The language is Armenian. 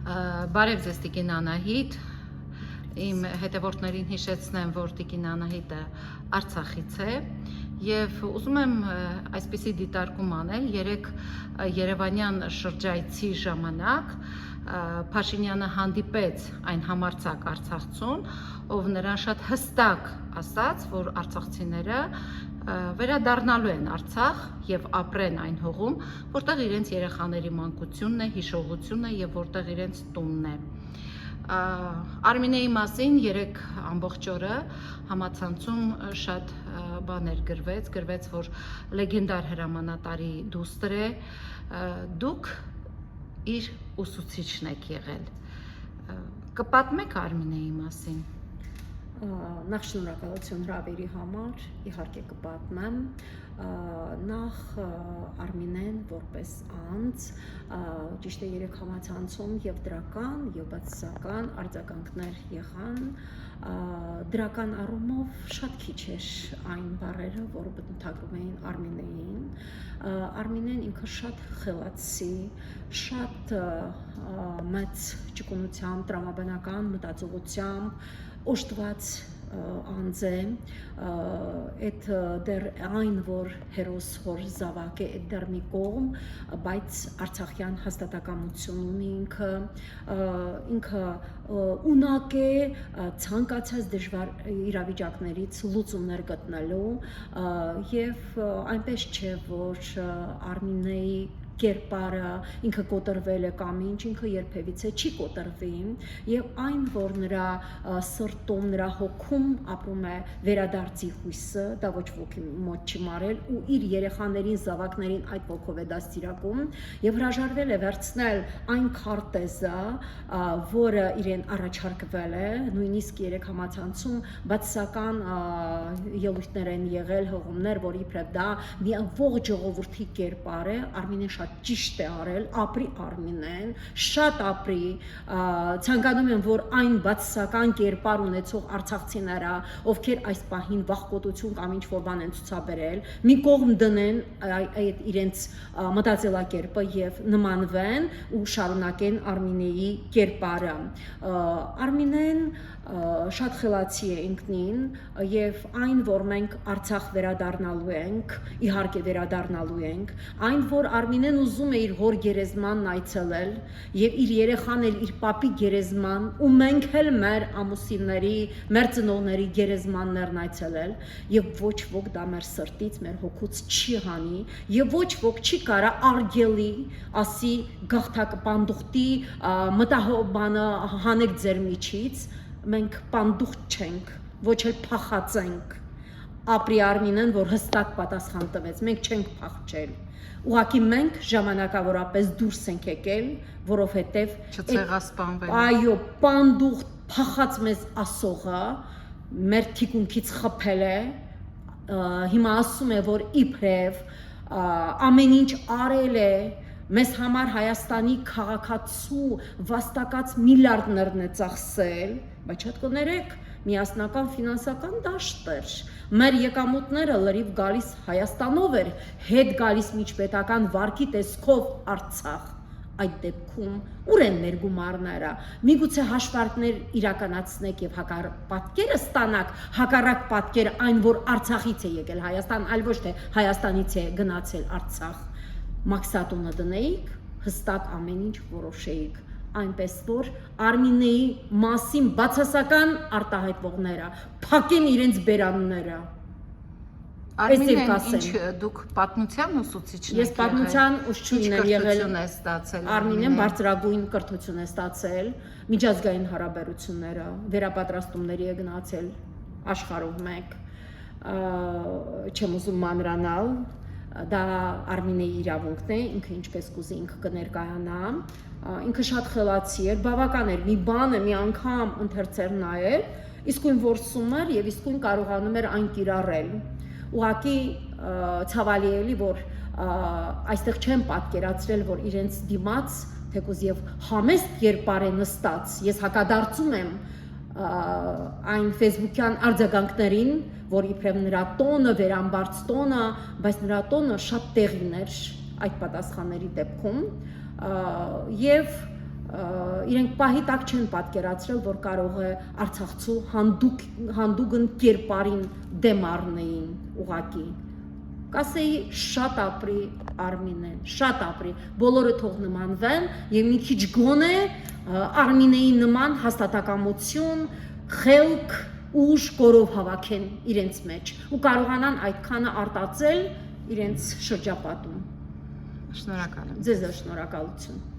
Բարև ձեզ Տիկին Անահիտ, իմ հետևորդներին հիշեցնեմ, որ Տիկին Անահիտը Արցախից է և ուզում եմ այսպիսի դիտարկում անել երեք երևանյան շրջայցի ժամանակ Փաշինյանը հանդիպեց այն համարձակ արցախցուն, ով նրան շատ հստակ ասաց, որ արցախցիները վերադառնալու են Արցախ և ապրեն այն հողում, որտեղ իրենց երեխաների մանկությունն է, հիշողությունն է և որտեղ իրենց տունն է։ Արմինեի մասին երեք ամբողջ օրը համացանցում շատ բաներ գրվեց, որ լեգենդար հրամանատարի դուստր է, դուք իր ուսուցիչն եք եղել։ Կպատմեք Արմինեի մասին։ Նախ շնորհակալություն հրավերի համար, իհարկե կպատմեմ, նախ Արմինեն որպես անձ, ճիշտ է երեք համացանցում և դրական և բացասական արձագանքներ եղան, դրական առումով շատ քիչ էր այն բառերը, որը բնութագրում էին Արմինեին, Արմինեն ինքը շատ խելացի, շատ մեծ ճկունությամբ, տրամաբանական մտածողությամբ, օժտված անձ է, այդ դեռ այն, որ հերոս հոր զավակ է, այդ դեռ մի կողմ, բայց արցախյան հաստատակամություն ունի ինքը ունակ է ցանկացած դժվար իրավիճակներից լուծումներ գտնելու և այնպես չէ, որ Արմինեի կերպարը ինքը կոտրվել է կամ ինչ, ինքը երբևիցե չի կոտրվի և այն, որ նրա սրտում, նրա հոգում ապրում է վերադարձի հույսը, դա ոչ ոքի մոտ չի մարել ու իր երեխաներին, զավակներին այդ ոգով է դաստիարակում և հրաժարվել է վերցնել այն քարտեզը, որը իրեն առաջարկվել է, նույնիսկ երեք համացանցում բացասական ելույթներ են եղել, հղումներ, որ իբրև դա մի ողջ ժողովրդի կերպար է, Արմինեն շատ ճիշտ է արել, ապրի Արմինեն, շատ ապրի, ցանկանում եմ, որ այն բացասական կերպար ունեցող արցախցիները, ովքեր այս պահին վախկոտություն կամ ինչ-որ բան են ցուցաբերել, մի կողմ դնեն այդ իրենց մտածելակերպը և նմանվեն ու շարունակեն Արմինեի կերպարը։ Արմինեն շատ խելացի է ինքնին և այն, որ մենք Արցախ վերադառնալու ենք, իհարկե վերադառնալու ենք, այն, որ Արմինեն ուզում է իր հոր գերեզմանն այցելել և իր երեխան էլ իր պապի գերեզման ու մենք էլ մեր ամուսինների, մեր ծնողների գերեզմաններն այցելել և ոչ ոք դա մեր սրտից, մեր հոգուց չի հանի և ոչ ոք չի կարա արգելի ասի գաղթակ պանդուխտի մտահոբանը հանեք ձեր միջից, մենք պանդուխտ չենք, ոչ էլ փախած ենք, ապրի Արմինեն, որ հստակ պատասխան տվեց, մենք չենք փախչել, ուղղակի մենք ժամանակավորապես դուրս ենք եկել, որովհետև այո, պանդուխտ փախած մեզ ասողը մեր թիկունքից խփել է, հիմա ասում է, որ իբրև ամեն ինչ արել է, մեզ համար Հայաստանի քաղաքացու վաստակած միլիարդներն է ծախսել, բայց շատ կներեք, միասնական ֆինանսական դաշտ էր, մեր եկամուտները լրիվ գալիս Հայաստանով էր, հետ գալիս միջպետական վարկի տեսքով Արցախ, այդ դեպքում ուր են մեր գումարները, միգուցե հաշվարկներ իրականացնեք և պատկերը ստանաք, հակառակ պատկերը այն, որ Արցախից է եկել Հայաստան, այլ ոչ թե Հայաստանից է գնացել Արցախ, մաքսատունը դնեիք, հստակ ամեն ինչ որոշեիք, այնպես որ Արմինեի մասին բացասական արտահայտվողները փակեն իրենց բերանները։ Արմինեն, ինչ դուք պատմության ուսուցիչն եք եղել։ Ես պատմության ուսուցիչ եմ եղել։ Ինչ կրթություն է ստացել։ Արմինեն բարձրագույն կրթություն է ստացել, միջազգային հարաբերությունները, վերապատրաստումների է գնացել աշխարհով մեկ, չեմ ուզում մանրանալ, դա Արմինեի իրավունքն է, ինքը ինչպես կուզի ինքը կներկայանա, ինքը շատ խելացի էր, բավական էր, մի բանը մի անգամ ընթերցել նայել, իսկույն որսում էր և իսկույն կարողանում էր այն կիրառել։ Ուղղակի ցավալի էլի, որ այստեղ չեմ պատկերացրել, որ իրենց դիմաց, թեկուզ և համեստ կերպար է նստած, ես հակադարձում եմ այն ֆեյսբուքյան արձագանքներին, որ իբրև նրա տոնը, վերամբարձ տոնը, բայց նրա տոնը շատ տեղին էր այդ պատասխանների դեպքում և իրենք պահի տակ չեն պատկերացրել, որ կարող է Արցախցու հանդուգն կերպարին դեմ առնեին ուղակի։ Կասեի շատ ապրի Արմինեն, շատ ապրի, բոլորը թող նմանվեն եւ մի քիչ գոնե Արմինեի նման հաստատակամություն, խելք, ուժ կորով հավաքեն իրենց մեջ ու կարողանան այդքանը արտածել իրենց շրջապատում։ Շնորհակալ եմ։ Ձեզ շնորհակալություն։